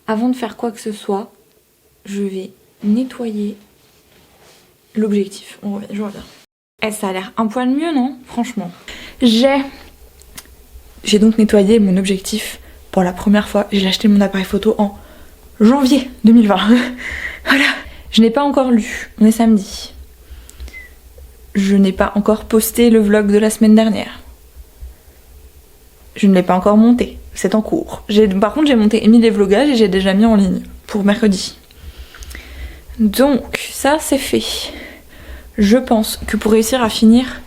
Avant de faire quoi que ce soit, je vais nettoyer l'objectif. Je reviens. Ça a l'air un poil mieux, non? Franchement. J'ai donc nettoyé mon objectif pour la première fois. J'ai acheté mon appareil photo en janvier 2020. Voilà. Je n'ai pas encore lu. On est samedi. Je n'ai pas encore posté le vlog de la semaine dernière. Je ne l'ai pas encore monté. C'est en cours. Par contre, j'ai mis les vlogages et j'ai déjà mis en ligne pour mercredi. Donc, ça, c'est fait. Je pense que pour réussir à finir...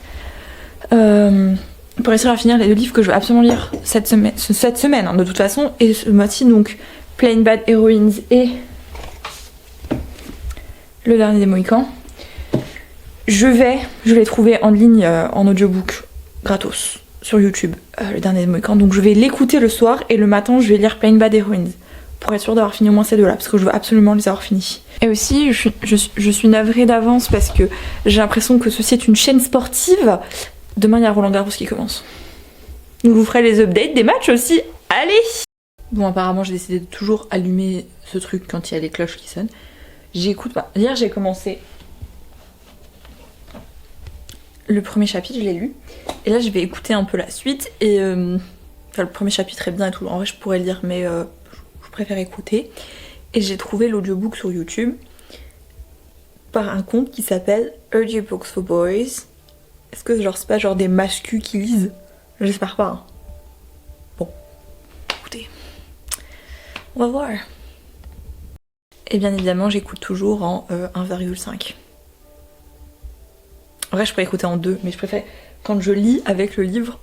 les deux livres que je veux absolument lire cette semaine hein, de toute façon, et ce mois-ci, donc Plain Bad Heroines et Le Dernier des Mohicans, je vais trouver en ligne en audiobook gratos sur YouTube, Le Dernier des Mohicans. Donc je vais l'écouter le soir et le matin je vais lire Plain Bad Heroines pour être sûre d'avoir fini au moins ces deux là parce que je veux absolument les avoir finis. Et aussi je suis navrée d'avance parce que j'ai l'impression que ceci est une chaîne sportive. Demain il y a Roland Garros qui commence. Nous vous ferez les updates des matchs aussi. Allez! Bon, apparemment j'ai décidé de toujours allumer ce truc quand il y a les cloches qui sonnent. J'écoute pas. Hier j'ai commencé le premier chapitre, je l'ai lu. Et là je vais écouter un peu la suite. Et enfin, le premier chapitre est bien et tout. En vrai je pourrais le lire mais je préfère écouter. Et j'ai trouvé l'audiobook sur YouTube par un compte qui s'appelle Audiobooks for Boys. Est-ce que genre c'est pas genre des mascus qui lisent? J'espère pas. Hein. Bon, écoutez, on va voir. Et bien évidemment j'écoute toujours en 1,5. En vrai je pourrais écouter en 2, mais je préfère quand je lis avec le livre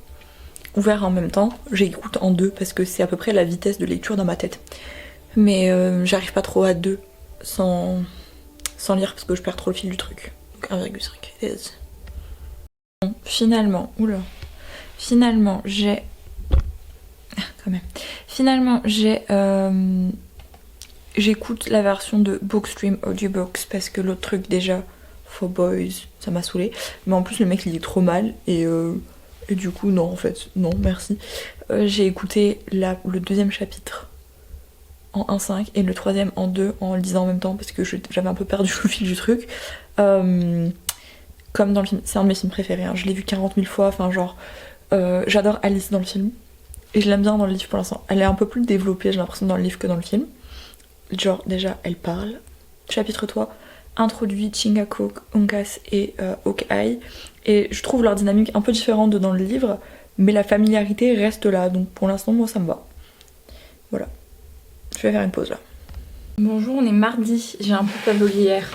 ouvert en même temps, j'écoute en 2 parce que c'est à peu près la vitesse de lecture dans ma tête. Mais j'arrive pas trop à 2 sans lire parce que je perds trop le fil du truc. Donc 1,5. Bon, finalement, j'ai... quand même. Finalement j'écoute la version de Bookstream Audiobooks parce que l'autre truc déjà, For Boys, ça m'a saoulé. Mais en plus le mec il est trop mal et du coup non en fait, non merci. J'ai écouté le deuxième chapitre en 1,5 et le troisième en 2 en le lisant en même temps parce que j'avais un peu perdu le fil du truc. Comme dans le film, c'est un de mes films préférés, hein. Je l'ai vu 40 000 fois, enfin genre j'adore Alice dans le film et je l'aime bien dans le livre pour l'instant. Elle est un peu plus développée j'ai l'impression dans le livre que dans le film. Genre déjà elle parle. Chapitre 3 introduit Chingachgook, Uncas et Hawkeye et je trouve leur dynamique un peu différente de dans le livre mais la familiarité reste là donc pour l'instant moi ça me va. Voilà. Je vais faire une pause là. Bonjour, on est mardi, j'ai un peu pavlogué hier.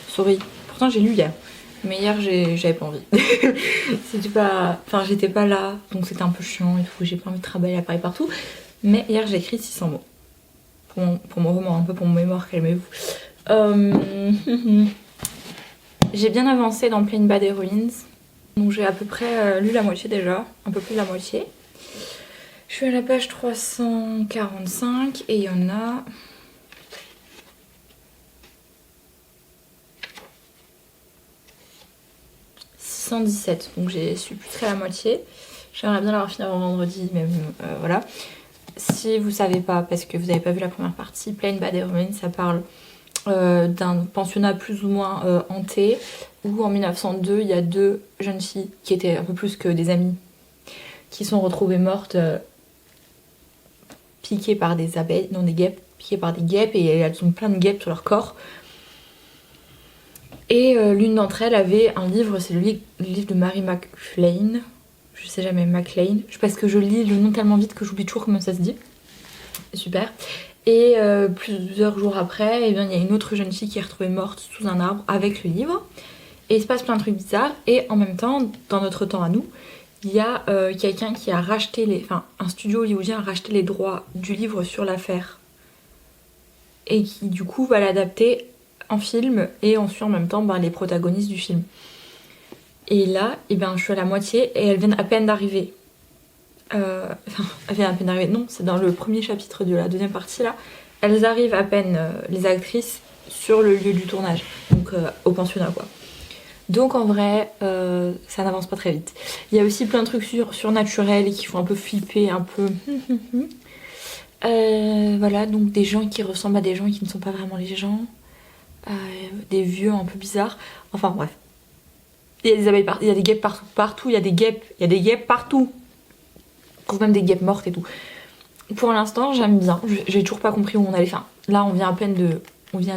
Sorry, pourtant j'ai lu hier. Mais hier j'avais pas envie. C'était pas... Enfin j'étais pas là, donc c'était un peu chiant et tout, j'ai pas envie de travailler l'appareil partout. Mais hier j'ai écrit 600 mots. Pour mon roman, un peu pour mon mémoire, calmez-vous. J'ai bien avancé dans Plain Bad Heroines. Donc j'ai à peu près lu la moitié déjà, un peu plus de la moitié. Je suis à la page 345 et il y en a... 617, donc j'ai su plus près la moitié. J'aimerais bien l'avoir fini avant vendredi, mais voilà. Si vous savez pas, parce que vous n'avez pas vu la première partie, Plain Bad Heroines, ça parle d'un pensionnat plus ou moins hanté, où en 1902, il y a deux jeunes filles qui étaient un peu plus que des amies, qui sont retrouvées mortes, piquées par des abeilles, non des guêpes, piquées par des guêpes, et elles ont plein de guêpes sur leur corps. Et l'une d'entre elles avait un livre, c'est le livre de Mary MacLane. Je sais jamais, MacLane. Parce que je lis le nom tellement vite que j'oublie toujours comment ça se dit. Super. Et plusieurs jours après, eh bien, il y a une autre jeune fille qui est retrouvée morte sous un arbre avec le livre. Et il se passe plein de trucs bizarres. Et en même temps, dans notre temps à nous, il y a quelqu'un qui a racheté un studio hollywoodien a racheté les droits du livre sur l'affaire. Et qui du coup va l'adapter en film et on suit en même temps les protagonistes du film. Et là, je suis à la moitié et elles viennent à peine d'arriver. Elles viennent à peine d'arriver, non, c'est dans le premier chapitre de la deuxième partie là. Elles arrivent à peine, les actrices, sur le lieu du tournage, donc au pensionnat quoi. Donc en vrai, ça n'avance pas très vite. Il y a aussi plein de trucs surnaturels qui font un peu flipper, un peu... Voilà, donc des gens qui ressemblent à des gens qui ne sont pas vraiment les gens. Des vieux un peu bizarres. Enfin bref. Il y a des abeilles partout, il y a des guêpes partout, il y a des guêpes partout. On trouve même des guêpes mortes et tout. Pour l'instant, j'aime bien. J'ai toujours pas compris où on allait. Enfin, là, on vient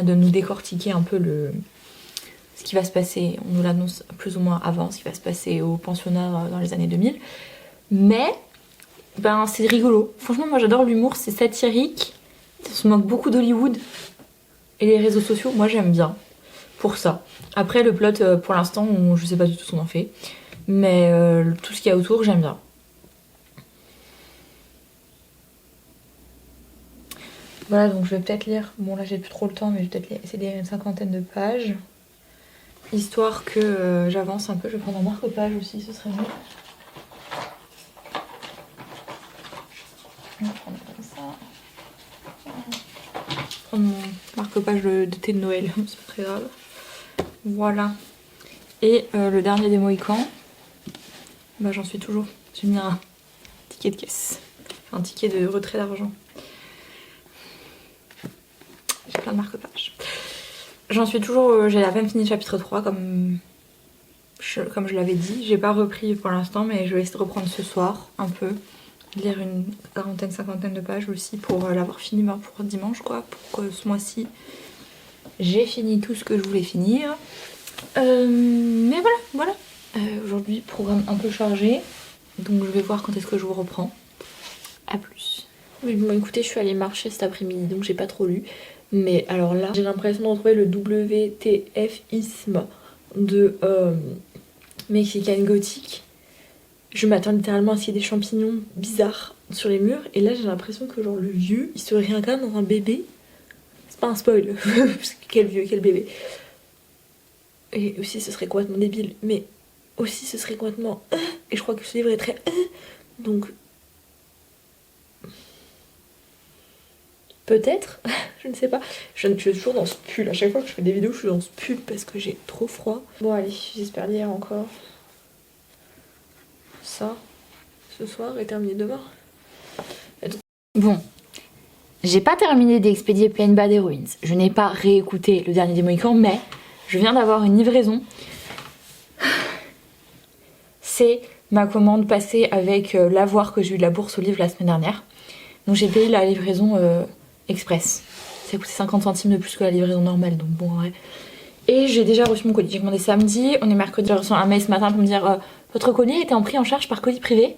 de nous décortiquer un peu ce qui va se passer. On nous l'annonce plus ou moins avant, ce qui va se passer au pensionnat dans les années 2000. Mais, ben, c'est rigolo. Franchement, moi, j'adore l'humour. C'est satirique. On se moque beaucoup d'Hollywood et les réseaux sociaux. Moi, j'aime bien pour ça. Après, le plot, pour l'instant, je sais pas du tout ce qu'on en fait. Mais tout ce qu'il y a autour, j'aime bien. Voilà, donc je vais peut-être lire. Bon, là, j'ai plus trop le temps, mais je vais peut-être essayer de lire une cinquantaine de pages. Histoire que j'avance un peu. Je vais prendre un marque-page aussi, ce serait mieux. Je vais prendre comme ça. Je vais prendre mon marque-page de thé de Noël, c'est pas très grave. Voilà. Et le dernier des Mohicans, bah j'en suis toujours. J'ai mis un ticket de caisse. Enfin, un ticket de retrait d'argent. J'ai plein de marque-pages. J'en suis toujours. J'ai à peine fini le chapitre 3 comme je l'avais dit. J'ai pas repris pour l'instant, mais je vais essayer de reprendre ce soir un peu. Lire une cinquantaine de pages aussi pour l'avoir fini pour dimanche, quoi. Pour que ce mois-ci, j'ai fini tout ce que je voulais finir. Mais voilà. Aujourd'hui, programme un peu chargé. Donc je vais voir quand est-ce que je vous reprends. A plus. Oui, bon, écoutez, je suis allée marcher cet après-midi, donc j'ai pas trop lu. Mais alors là, j'ai l'impression de retrouver le WTF-isme de Mexican Gothic. Je m'attends littéralement à ce qu'il y ait des champignons bizarres sur les murs. Et là, j'ai l'impression que genre le vieux, il se réincarne dans un bébé. C'est pas un spoil. Quel vieux, quel bébé. Et aussi, ce serait complètement débile. Mais aussi, ce serait complètement... Et je crois que ce livre est très... Donc... Peut-être, je ne sais pas. Je suis toujours dans ce pull. À chaque fois que je fais des vidéos, je suis dans ce pull parce que j'ai trop froid. Bon, allez, j'espère lire encore ça ce soir et terminer demain. Bon, j'ai pas terminé d'expédier Plain Bad Heroines. Je n'ai pas réécouté le dernier des Mohicans, mais je viens d'avoir une livraison. C'est ma commande passée avec l'avoir que j'ai eu de la bourse aux livres la semaine dernière. Donc j'ai payé la livraison express. Ça a coûté 50 centimes de plus que la livraison normale, donc bon, ouais. Et j'ai déjà reçu mon colis. J'ai commandé samedi, on est mercredi. J'ai reçu un mail ce matin pour me dire votre colis était pris en charge par colis privé.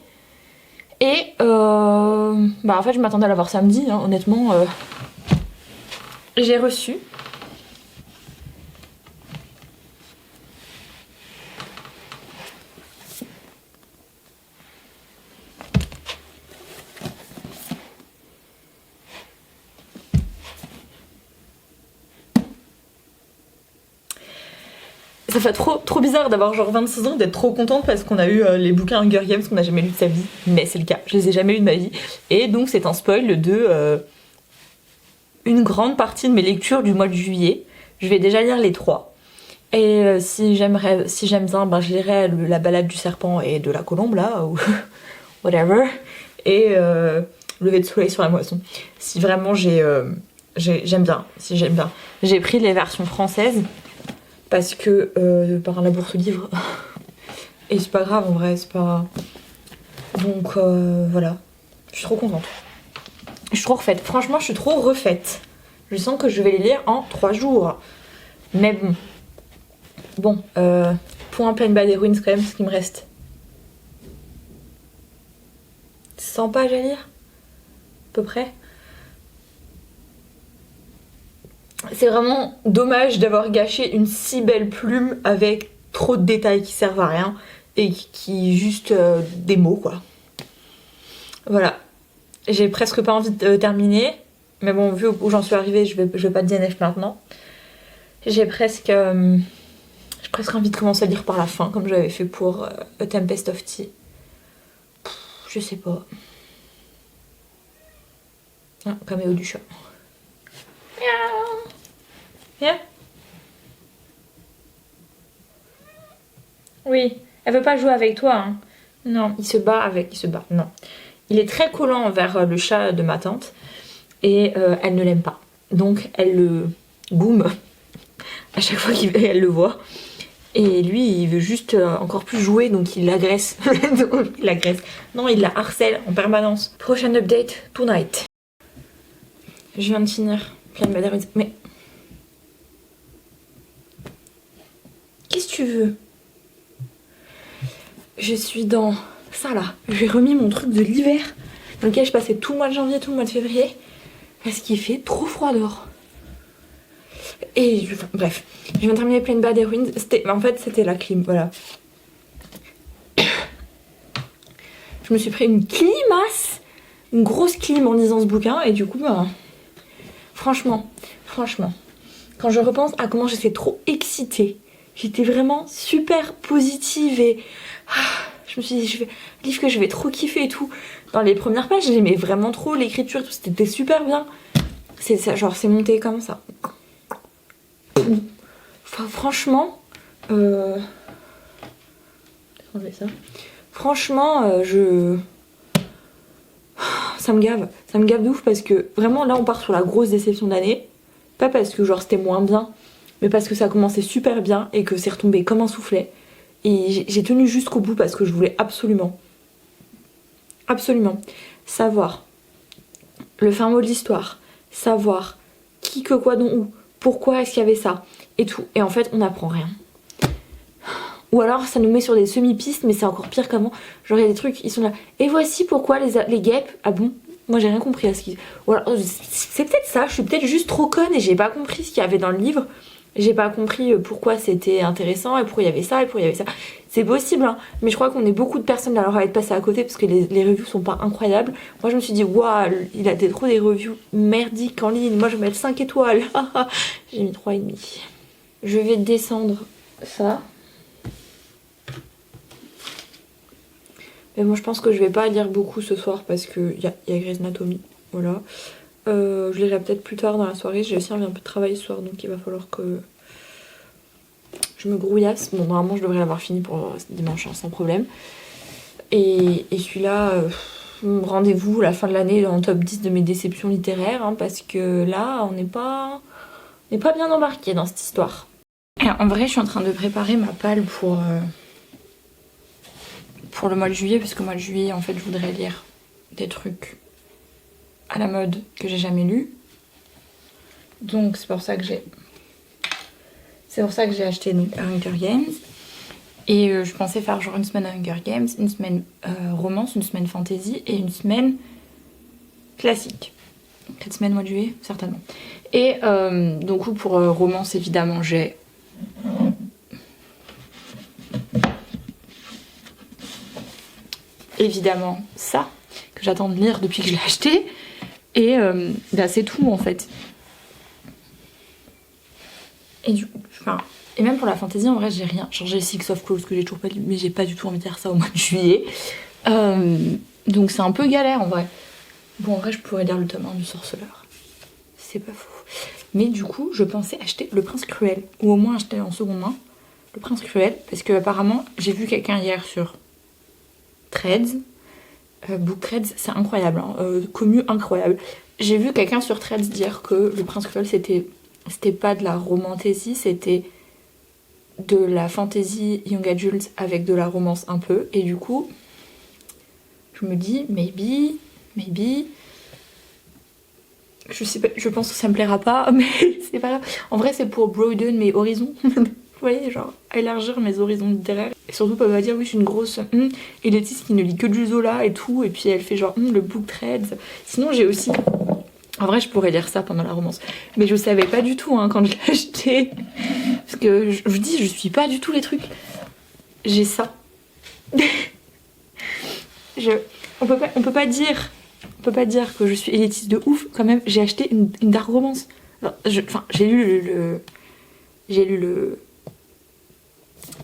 Et bah en fait, je m'attendais à l'avoir samedi, hein, honnêtement. J'ai reçu. Ça fait trop bizarre d'avoir genre 26 ans, d'être trop contente parce qu'on a eu les bouquins Hunger Games qu'on n'a jamais lu de sa vie. Mais c'est le cas, je les ai jamais lus de ma vie. Et donc c'est un spoil de une grande partie de mes lectures du mois de juillet. Je vais déjà lire les 3. Et si j'aime bien, ben, je lirai La balade du serpent et de la colombe là, ou whatever. Et Lever de soleil sur la moisson. Si vraiment j'aime bien, J'ai pris les versions françaises. Parce que par la bourse livre et c'est pas grave en vrai, c'est pas... Donc voilà, je suis trop contente. Je suis trop refaite, franchement je suis trop refaite. Je sens que je vais les lire en 3 jours. Mais bon, point Plain Bad Heroines quand même, ce qui me reste 100 pages à lire, à peu près. C'est vraiment dommage d'avoir gâché une si belle plume avec trop de détails qui servent à rien et qui juste des mots quoi. Voilà. J'ai presque pas envie de terminer, mais bon, vu où j'en suis arrivée, je vais pas DNF maintenant. J'ai presque envie de commencer à lire par la fin, comme j'avais fait pour A Tempest of Tea. Je sais pas. Ah, caméo du chat. Viens. Oui, elle veut pas jouer avec toi. Hein. Non, il se bat. Non. Il est très collant envers le chat de ma tante et elle ne l'aime pas. Donc elle le boum à chaque fois qu'elle le voit. Et lui, il veut juste encore plus jouer, donc il l'agresse. Il l'agresse. Non, il la harcèle en permanence. Prochaine update, tonight. Je viens de finir plein de Madame. Mais qu'est-ce que tu veux? Je suis dans ça là. J'ai remis mon truc de l'hiver dans lequel je passais tout le mois de janvier, tout le mois de février parce qu'il fait trop froid dehors. Et bref, je viens de terminer Plain Bad Heroines. En fait, c'était la clim, voilà. Je me suis pris une climasse, une grosse clim en lisant ce bouquin et du coup, bah, franchement, quand je repense à comment j'étais trop excitée, j'étais vraiment super positive et je me suis dit, un livre que je vais trop kiffer et tout. Dans les premières pages, j'aimais vraiment trop l'écriture, tout, c'était super bien. C'est ça, genre c'est monté comme ça. Enfin, franchement, ça. Franchement, ça me gave de ouf parce que vraiment là on part sur la grosse déception d'année. Pas parce que genre c'était moins bien, mais parce que ça commençait super bien et que c'est retombé comme un soufflet. Et j'ai tenu jusqu'au bout parce que je voulais absolument savoir le fin mot de l'histoire, savoir qui, que, quoi, dont, où, pourquoi est-ce qu'il y avait ça et tout. Et en fait on n'apprend rien. Ou alors ça nous met sur des semi-pistes, mais c'est encore pire qu'avant. Genre il y a des trucs, ils sont là. Et voici pourquoi les guêpes. Ah bon? Moi j'ai rien compris à ce qu'ils. Ou alors c'est peut-être ça, je suis peut-être juste trop conne et j'ai pas compris ce qu'il y avait dans le livre. J'ai pas compris pourquoi c'était intéressant et pourquoi il y avait ça et pourquoi il y avait ça. C'est possible, hein, mais je crois qu'on est beaucoup de personnes à leur être passées à côté parce que les reviews sont pas incroyables. Moi je me suis dit, waouh, il a trop des reviews merdiques en ligne. Moi je vais mettre 5 étoiles. J'ai mis 3,5. Je vais descendre ça. Mais moi je pense que je vais pas lire beaucoup ce soir parce qu'il y a Grey's Anatomy. Voilà. Je lirai peut-être plus tard dans la soirée. J'ai aussi un peu de travail ce soir donc il va falloir que je me grouillasse. Bon, normalement je devrais l'avoir fini pour dimanche hein, sans problème. Et celui-là, rendez-vous la fin de l'année dans le top 10 de mes déceptions littéraires hein, parce que là on n'est pas bien embarqué dans cette histoire. Et en vrai je suis en train de préparer ma palle pour le mois de juillet, parce que le mois de juillet, en fait, je voudrais lire des trucs à la mode que j'ai jamais lus. Donc, c'est pour ça que j'ai acheté donc, Hunger Games. Et je pensais faire genre une semaine Hunger Games, une semaine romance, une semaine fantasy et une semaine classique. 4 semaines mois de juillet, certainement. Et donc, pour romance, évidemment, j'ai... évidemment ça que j'attends de lire depuis que je l'ai acheté et là c'est tout en fait. Et et même pour la fantasy en vrai j'ai rien, genre j'ai Six of Crows que j'ai toujours pas lu mais j'ai pas du tout envie de lire ça au mois de juillet donc c'est un peu galère en vrai. Bon en vrai je pourrais lire le tome 1 du Sorceleur, c'est pas faux, mais du coup je pensais acheter Le Prince Cruel ou au moins acheter en seconde main Le Prince Cruel parce que apparemment j'ai vu quelqu'un hier sur Threads, Book Threads, c'est incroyable, hein, commu incroyable. J'ai vu quelqu'un sur Threads dire que Le Prince Cruel c'était pas de la romantasy, c'était de la fantasy young adult avec de la romance un peu. Et du coup, je me dis maybe. Je sais pas, je pense que ça me plaira pas, mais c'est pas grave. En vrai, c'est pour broaden mes horizons. Vous voyez, genre élargir mes horizons littéraires. Et surtout, pas dire oui, je suis une grosse et Laetitia qui ne lit que du Zola et tout. Et puis elle fait genre le book threads. Sinon, j'ai aussi. En vrai, je pourrais lire ça pendant la romance. Mais je savais pas du tout hein, quand je l'ai acheté. Parce que je vous dis, je suis pas du tout les trucs. J'ai ça. On peut pas dire que je suis élitiste de ouf. Quand même, j'ai acheté une dark romance.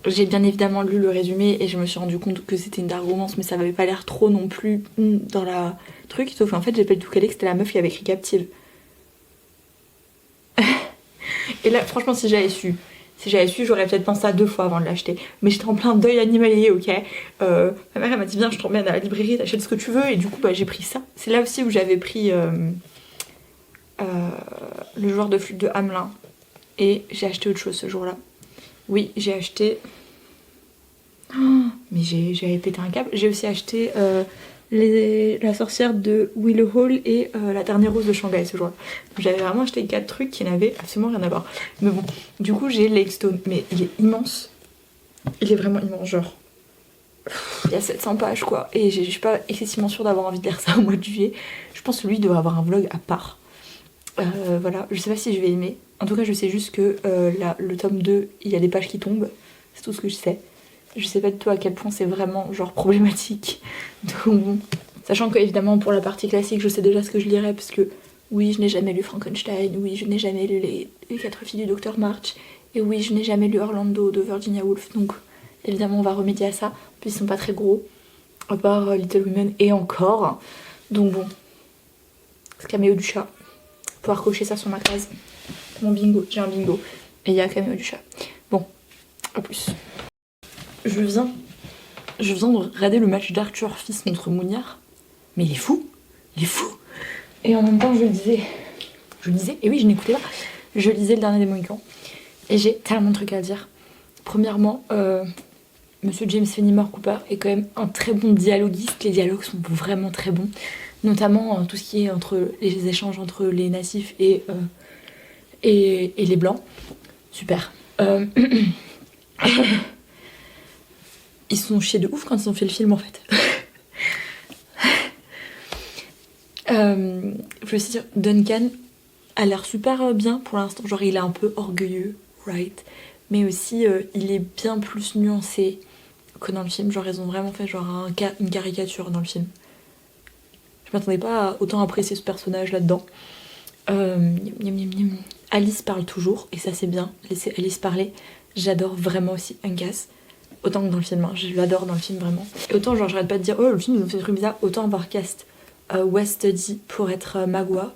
J'ai bien évidemment lu le résumé et je me suis rendu compte que c'était une dark romance, mais ça m'avait pas l'air trop non plus dans la truc. Sauf qu'en fait, j'ai pas du tout calé que c'était la meuf qui avait écrit Captive. Et là, franchement, si j'avais su Si j'avais su, j'aurais peut-être pensé à 2 fois avant de l'acheter. Mais j'étais en plein deuil animalier, ok. Ma mère elle m'a dit viens, je t'emmène à la librairie, t'achètes ce que tu veux. Et du coup bah j'ai pris ça. C'est là aussi où j'avais pris le joueur de flûte de Hamelin. Et j'ai acheté autre chose ce jour-là. Oui, j'ai acheté... Oh, mais j'avais pété un câble. J'ai aussi acheté la sorcière de Willow Hall et la dernière rose de Shanghai ce jour-là. J'avais vraiment acheté 4 trucs qui n'avaient absolument rien à voir. Mais bon, du coup j'ai Lake Stone. Mais il est immense. Il est vraiment immense, genre. Il y a 700 pages quoi. Et je suis pas excessivement sûre d'avoir envie de lire ça au mois de juillet. Je pense que lui doit avoir un vlog à part. Voilà, je sais pas si je vais aimer. En tout cas, je sais juste que le tome 2, il y a des pages qui tombent. C'est tout ce que je sais. Je sais pas du tout à quel point c'est vraiment genre problématique. Donc bon. Sachant que évidemment pour la partie classique, je sais déjà ce que je lirai parce que oui, je n'ai jamais lu Frankenstein, oui, je n'ai jamais lu les 4 filles du Docteur March, et oui, je n'ai jamais lu Orlando de Virginia Woolf. Donc évidemment, on va remédier à ça. Puis ils sont pas très gros, à part Little Women et encore. Donc bon. Ce caméo du chat. Pouvoir cocher ça sur ma case. Mon bingo, j'ai un bingo. Et il y a caméo du chat. Bon, à plus. Je viens de regarder le match d'Arthur Fils contre Mouniard. Mais il est fou. Il est fou. Et en même temps, je lisais, et oui, je n'écoutais pas. Je lisais Le Dernier des Mohicans. Et j'ai tellement de trucs à dire. Premièrement, Monsieur James Fenimore Cooper est quand même un très bon dialoguiste. Les dialogues sont vraiment très bons. Notamment tout ce qui est entre les échanges entre les natifs et les blancs. Super. Ils se sont chiés de ouf quand ils ont fait le film en fait. Je veux dire, Duncan a l'air super bien pour l'instant. Genre il est un peu orgueilleux, right? Mais aussi il est bien plus nuancé que dans le film. Genre ils ont vraiment fait genre une caricature dans le film. Je m'attendais pas à autant apprécier ce personnage là-dedans. Alice parle toujours, et ça c'est bien, laissez Alice parler. J'adore vraiment aussi Angus, autant que dans le film, hein. Je l'adore dans le film vraiment. Et autant genre j'arrête pas de dire oh le film ils ont fait des trucs bizarres, autant avoir cast West Study pour être Magua.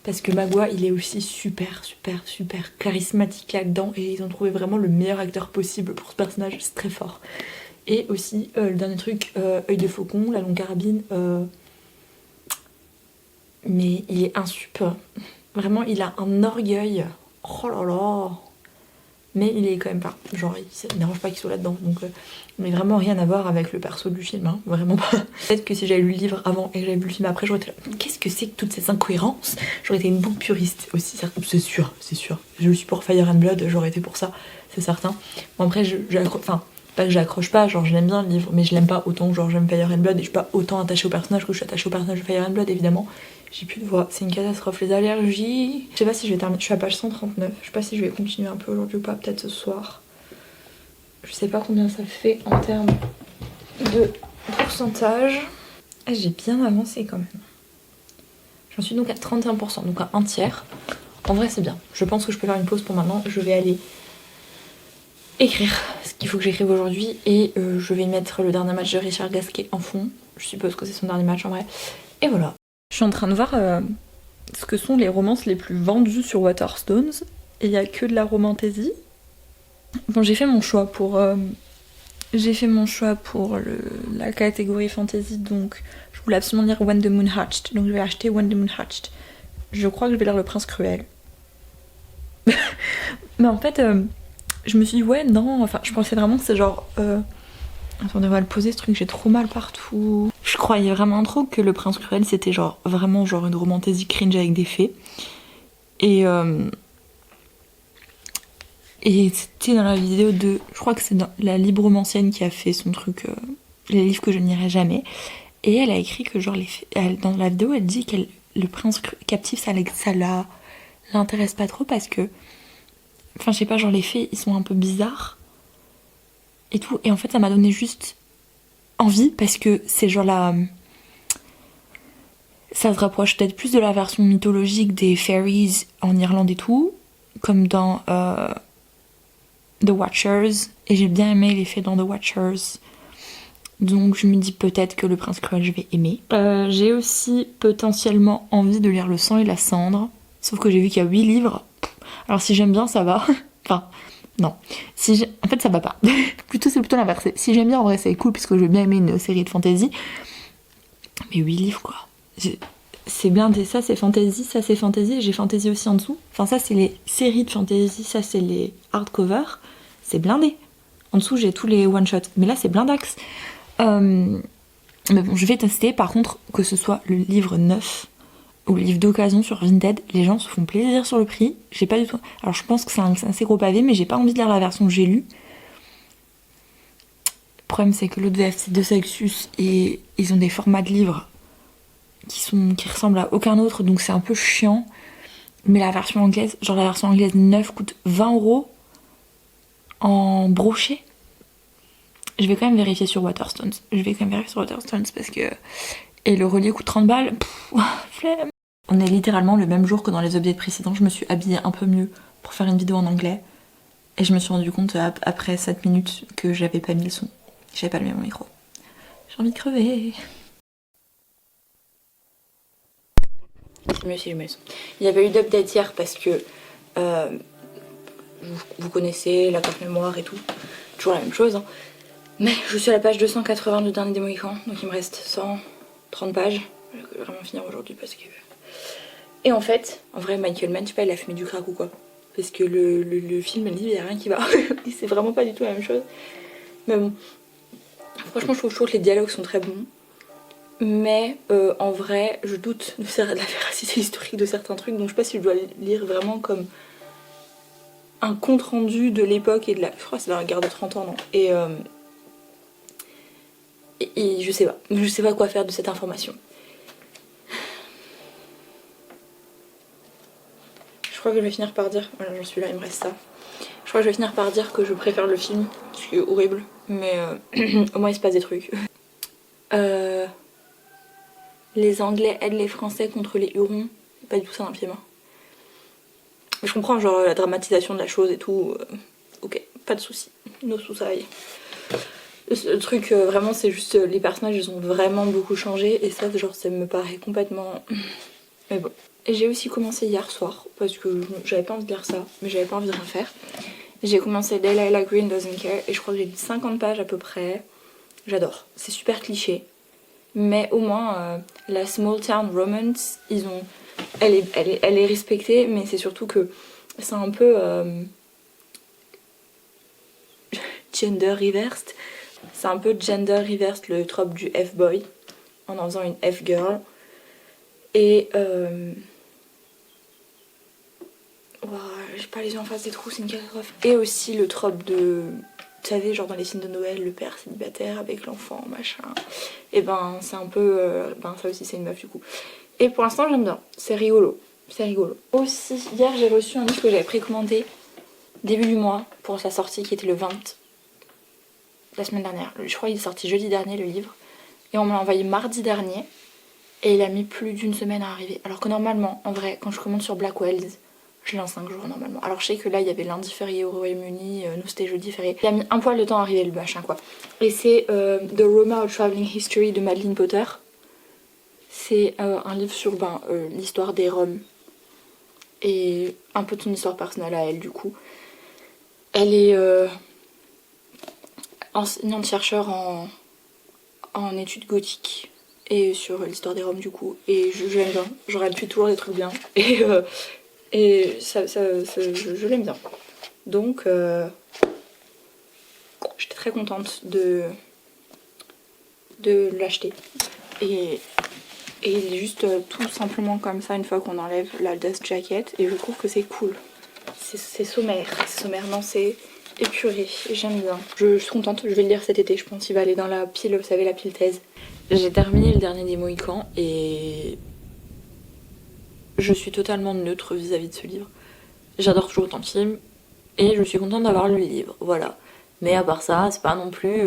Parce que Magua il est aussi super charismatique là-dedans, et ils ont trouvé vraiment le meilleur acteur possible pour ce personnage, c'est très fort. Et aussi le dernier truc, œil de faucon, la longue carabine, mais il est insup. Vraiment, il a un orgueil. Oh là là. Mais il est quand même pas. Genre, ça ne dérange pas qu'il soit là-dedans. Donc, mais vraiment rien à voir avec le perso du film. Hein. Vraiment pas. Peut-être que si j'avais lu le livre avant et que j'avais vu le film après, j'aurais été là. Qu'est-ce que c'est que toutes ces incohérences? J'aurais été une book puriste aussi. C'est sûr, c'est sûr. Je suis pour Fire and Blood, j'aurais été pour ça, c'est certain. Bon, après, enfin, pas que j'accroche pas, genre je l'aime bien le livre, mais je l'aime pas autant, genre j'aime Fire and Blood et je suis pas autant attachée au personnage que je suis attachée au personnage de Fire and Blood évidemment. J'ai plus de voix, c'est une catastrophe, les allergies. Je sais pas si je vais terminer, je suis à page 139, je sais pas si je vais continuer un peu aujourd'hui ou pas, peut-être ce soir. Je sais pas combien ça fait en termes de pourcentage. Ah, j'ai bien avancé quand même. J'en suis donc à 31%, donc à un tiers. En vrai c'est bien, je pense que je peux faire une pause pour maintenant, je vais aller écrire ce qu'il faut que j'écrive aujourd'hui et je vais mettre le dernier match de Richard Gasquet en fond. Je suppose que c'est son dernier match en vrai. Et voilà. Je suis en train de voir ce que sont les romances les plus vendues sur Waterstones. Et il n'y a que de la romantasy. Bon, j'ai fait mon choix pour la catégorie fantasy, donc je voulais absolument lire When the Moon Hatched. Donc je vais acheter When the Moon Hatched. Je crois que je vais lire Le Prince Cruel. Mais en fait, je me suis dit ouais, non, enfin je pensais vraiment que c'est genre... Attendez, on va le poser ce truc, j'ai trop mal partout. Je croyais vraiment trop que Le Prince Cruel c'était genre vraiment genre une romantasy cringe avec des fées. Et c'était dans la vidéo de... Je crois que c'est dans la libromancienne qui a fait son truc, les livres que je n'irai jamais. Et elle a écrit que genre dans la vidéo elle dit que le prince captif ça l'intéresse pas trop parce que... Enfin je sais pas, genre les fées ils sont un peu bizarres. Et tout, et en fait ça m'a donné juste envie parce que c'est genre ça se rapproche peut-être plus de la version mythologique des fairies en Irlande et tout, comme dans The Watchers, et j'ai bien aimé les fées dans The Watchers, donc je me dis peut-être que Le Prince Cruel je vais aimer. J'ai aussi potentiellement envie de lire Le Sang et la Cendre, sauf que j'ai vu qu'il y a 8 livres, alors si j'aime bien ça va, Enfin, non. En fait, ça va pas. C'est plutôt l'inverse. Si j'aime bien, en vrai, c'est cool, puisque je veux bien aimer une série de fantasy. Mais 8 livres, quoi. C'est blindé, ça c'est fantasy, et j'ai fantasy aussi en dessous. Enfin, ça c'est les séries de fantasy, ça c'est les hardcover. C'est blindé. En dessous, j'ai tous les one-shots. Mais là, c'est blindax. Mais bon, je vais tester. Par contre, que ce soit le livre neuf ou le livre d'occasion sur Vinted, les gens se font plaisir sur le prix. J'ai pas du tout... Alors, je pense que c'est un assez gros pavé, mais j'ai pas envie de lire la version que j'ai lue. Le problème, c'est que l'autre VF, c'est de Saxus et ils ont des formats de livres qui ressemblent à aucun autre, donc c'est un peu chiant. Mais la version anglaise, genre la version anglaise neuve coûte 20€ en brochet. Je vais quand même vérifier sur Waterstones. Parce que... Et le relié coûte 30 balles. Flemme. On est littéralement le même jour que dans les updates précédents. Je me suis habillée un peu mieux pour faire une vidéo en anglais. Et je me suis rendu compte après 7 minutes que j'avais pas mis le son. J'avais pas allumé mon micro. J'ai envie de crever. C'est mieux si je mets le son. Il y avait eu d'update hier parce que vous connaissez la carte mémoire et tout. Toujours la même chose. Hein. Mais je suis à la page 280 du dernier des Mohicans. Donc il me reste 130 pages. Je vais vraiment finir aujourd'hui parce que... Et en fait, en vrai, Michael Mann, je sais pas, il a fumé du crack ou quoi. Parce que le film et le livre, il n'y a rien qui va. C'est vraiment pas du tout la même chose. Mais bon. Franchement, je trouve toujours que les dialogues sont très bons. Mais en vrai, je doute de la véracité historique de certains trucs. Donc je sais pas si je dois lire vraiment comme un compte rendu de l'époque et de la... Je crois que c'est dans la guerre de 30 ans, non. Et je sais pas. Je sais pas quoi faire de cette information. Je crois que je vais finir par dire... Voilà, j'en suis là, il me reste ça. Je crois que je vais finir par dire que je préfère le film. Ce qui est horrible. Mais au moins il se passe des trucs. Les Anglais aident les Français contre les Hurons. Pas du tout ça dans le film. Hein. Je comprends genre la dramatisation de la chose et tout. Ok, pas de soucis. No soucis. Le truc vraiment c'est juste les personnages ils ont vraiment beaucoup changé et ça genre ça me paraît complètement... Mais bon. Et j'ai aussi commencé hier soir parce que j'avais pas envie de lire ça mais j'avais pas envie de rien faire. J'ai commencé Delilah Green Doesn't Care et je crois que j'ai lu 50 pages à peu près. J'adore. C'est super cliché. Mais au moins la small town romance elle est respectée mais c'est surtout que c'est un peu gender reversed. C'est un peu gender reversed le trope du F-boy en faisant une F-girl. Et j'ai pas les yeux en face des trous, c'est une catastrophe. Et aussi le trope de... Vous savez, genre dans les films de Noël, le père célibataire avec l'enfant, machin. Et ben c'est un peu... ça aussi c'est une meuf du coup. Et pour l'instant j'aime bien, c'est rigolo. C'est rigolo. Aussi, hier j'ai reçu un livre que j'avais précommandé début du mois pour sa sortie qui était le 20. La semaine dernière. Je crois qu'il est sorti jeudi dernier le livre. Et on me l'a envoyé mardi dernier. Et il a mis plus d'une semaine à arriver. Alors que normalement, en vrai, quand je commande sur Blackwells, je l'ai en 5 jours normalement. Alors je sais que là il y avait lundi férié au Royaume-Uni, nous c'était jeudi férié. Il a mis un poil de temps à arriver le machin quoi. Et c'est The Roma of Traveling History de Madeleine Potter. C'est un livre sur l'histoire des Roms. Et un peu de son histoire personnelle à elle du coup. Elle est enseignante-chercheur en études gothiques. Et sur l'histoire des Roms du coup. Et j'aime bien. Genre elle fait toujours des trucs bien. Et je l'aime bien. Donc j'étais très contente de l'acheter. Et il est juste tout simplement comme ça une fois qu'on enlève la dust jacket. Et je trouve que c'est cool. C'est sommaire. C'est sommaire, non c'est épuré. J'aime bien. Je suis contente, je vais le lire cet été. Je pense qu'il va aller dans la pile, vous savez, la pile thèse. J'ai terminé le dernier des Mohicans et je suis totalement neutre vis-à-vis de ce livre. J'adore toujours autant le film et je suis contente d'avoir lu le livre, voilà. Mais à part ça, c'est pas non plus...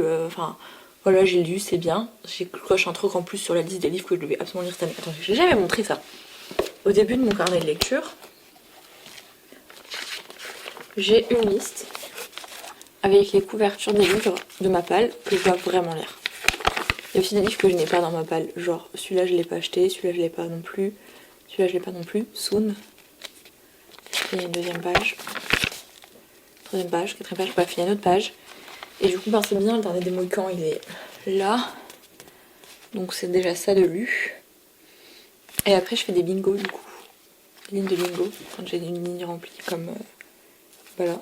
voilà, j'ai lu, c'est bien. J'ai coché un truc en plus sur la liste des livres que je devais absolument lire cette année. Attends, j'ai jamais montré ça. Au début de mon carnet de lecture, j'ai une liste avec les couvertures des livres de ma palle que je dois vraiment lire. Il y a aussi des livres que je n'ai pas dans ma palle. Genre, celui-là, je l'ai pas acheté. Celui-là, je l'ai pas non plus. Celui-là, je l'ai pas non plus. Soon. Et une deuxième page. Troisième page, quatrième page, bref, il y a une autre page. Et du coup, ben, c'est bien, le dernier des Mohicans, il est là. Donc c'est déjà ça de lu. Et après, je fais des bingos du coup. Des lignes de bingo, quand j'ai une ligne remplie comme... voilà.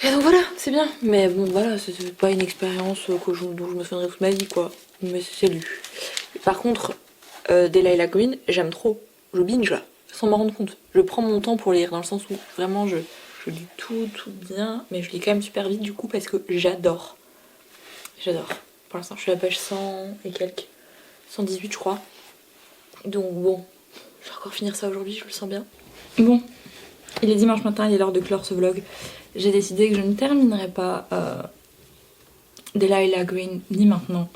Et donc voilà, c'est bien. Mais bon, voilà, c'est pas une expérience dont je me souviendrai toute ma vie, quoi. Mais c'est lu. Par contre, Delilah Green, j'aime trop. Je binge là, sans m'en rendre compte. Je prends mon temps pour lire, dans le sens où vraiment je lis tout bien, mais je lis quand même super vite du coup parce que j'adore. J'adore. Pour l'instant, je suis à la page 100 et quelques. 118, je crois. Donc bon, je vais encore finir ça aujourd'hui, je le sens bien. Bon, il est dimanche matin, il est l'heure de clore ce vlog. J'ai décidé que je ne terminerai pas Delilah Green ni maintenant,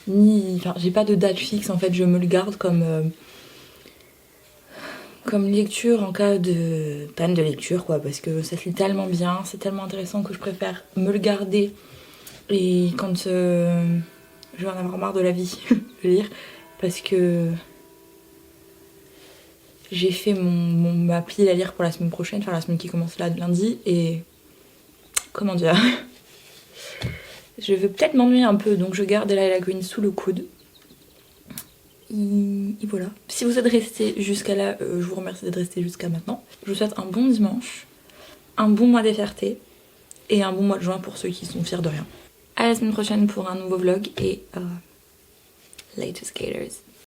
ni... Enfin, j'ai pas de date fixe, en fait, je me le garde comme lecture en cas de panne de lecture, quoi, parce que ça se lit tellement bien, c'est tellement intéressant que je préfère me le garder et quand je vais en avoir marre de la vie, le lire, parce que j'ai fait ma pile à lire pour la semaine prochaine, enfin la semaine qui commence là lundi, et comment dire, je veux peut-être m'ennuyer un peu, donc je garde Delilah Green sous le coude. Et voilà. Si vous êtes resté jusqu'à là, je vous remercie d'être resté jusqu'à maintenant. Je vous souhaite un bon dimanche, un bon mois des fiertés et un bon mois de juin pour ceux qui sont fiers de rien. À la semaine prochaine pour un nouveau vlog et later skaters.